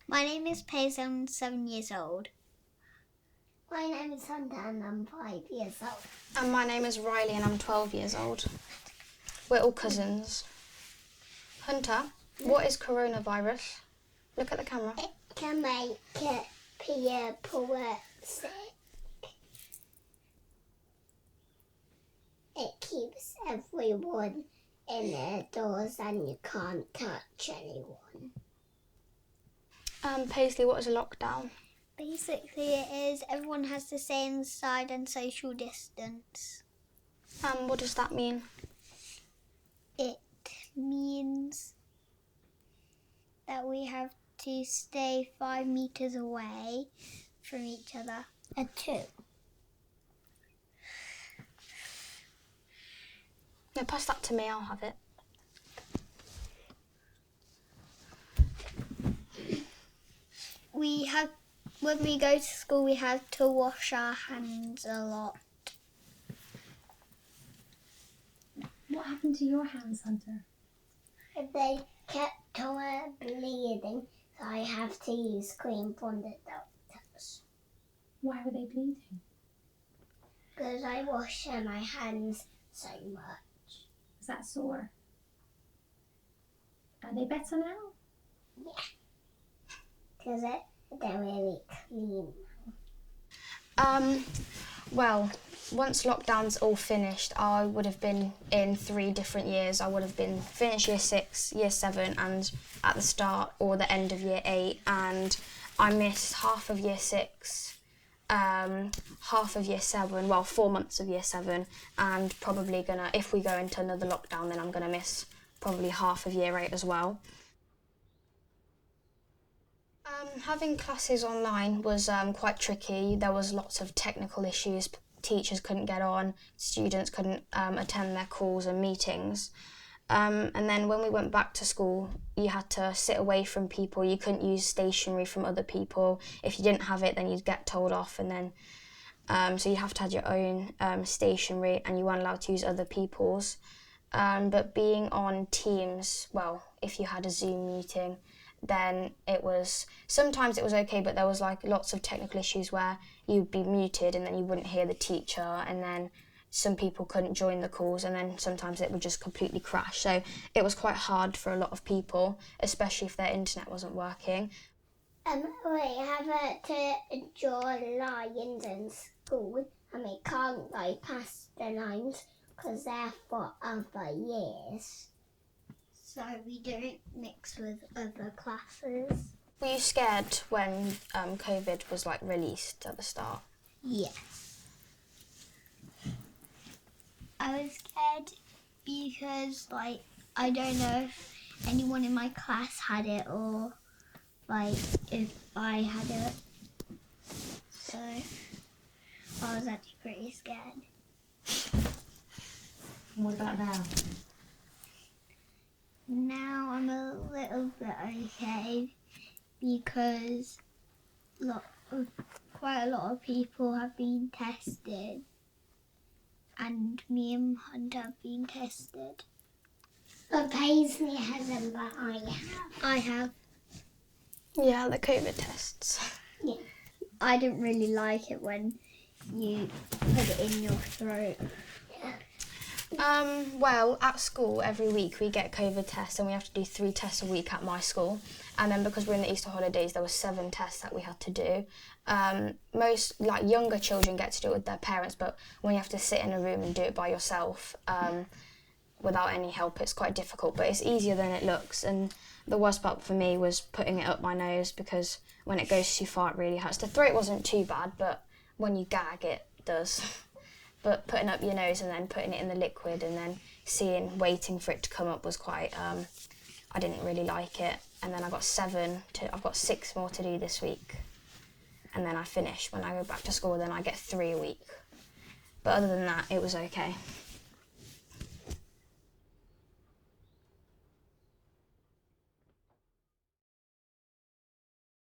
My name is Paisley, I'm 7 years old. My name is Hunter and I'm 5 years old. And my name is Rhylee and I'm 12 years old. We're all cousins. Hunter, what is coronavirus? Look at the camera. It can make people sick. It keeps everyone in their doors and you can't touch anyone. Paisley, what is a lockdown? Basically it is everyone has to stay inside and social distance. What does that mean? It means that we have to stay 5 meters away from each other. 2. No, pass that to me, I'll have it. When we go to school, we have to wash our hands a lot. What happened to your hands, Hunter? They kept bleeding, so I have to use cream from the doctors. Why were they bleeding? Because I wash my hands so much. Is that sore? Are they better now? Yeah. Because they're really clean. Well, once lockdown's all finished, I would have been in 3 different years. I would have been finished year 6, year 7, and at the start or the end of year 8. And I missed half of year 6, half of year 7, well, 4 months of year 7, and probably gonna, if we go into another lockdown, then I'm gonna miss probably half of year 8 as well. Having classes online was quite tricky. There was lots of technical issues. Teachers couldn't get on, students couldn't attend their calls and meetings. And then when we went back to school, you had to sit away from people. You couldn't use stationery from other people. If you didn't have it, then you'd get told off. And then, so you have to have your own stationery, and you weren't allowed to use other people's. But being on Teams, well, if you had a Zoom meeting, then sometimes it was okay, but there was like lots of technical issues where you'd be muted and then you wouldn't hear the teacher, and then some people couldn't join the calls, and then sometimes it would just completely crash. So it was quite hard for a lot of people, especially if their internet wasn't working. We have to draw lines in school, and we can't go past the lines because they're for other years. So we don't mix with other classes. Were you scared when COVID was like released at the start? Yes. I was scared because I don't know if anyone in my class had it or if I had it. So I was actually pretty scared. And what about now? Now I'm a little bit okay because quite a lot of people have been tested, and me and Hunter have been tested. But Paisley hasn't, but I have. I have. Yeah, the COVID tests. Yeah. I didn't really like it when you put it in your throat. Well, at school every week we get COVID tests, and we have to do 3 tests a week at my school. And then because we're in the Easter holidays, there were 7 tests that we had to do. Most younger children get to do it with their parents, but when you have to sit in a room and do it by yourself without any help, it's quite difficult. But it's easier than it looks. And the worst part for me was putting it up my nose, because when it goes too far, it really hurts. The throat wasn't too bad, but when you gag, it does. But putting up your nose and then putting it in the liquid and then waiting for it to come up was quite, I didn't really like it. And then I've got 6 more to do this week. And then I finish. When I go back to school, then I get 3 a week. But other than that, it was okay.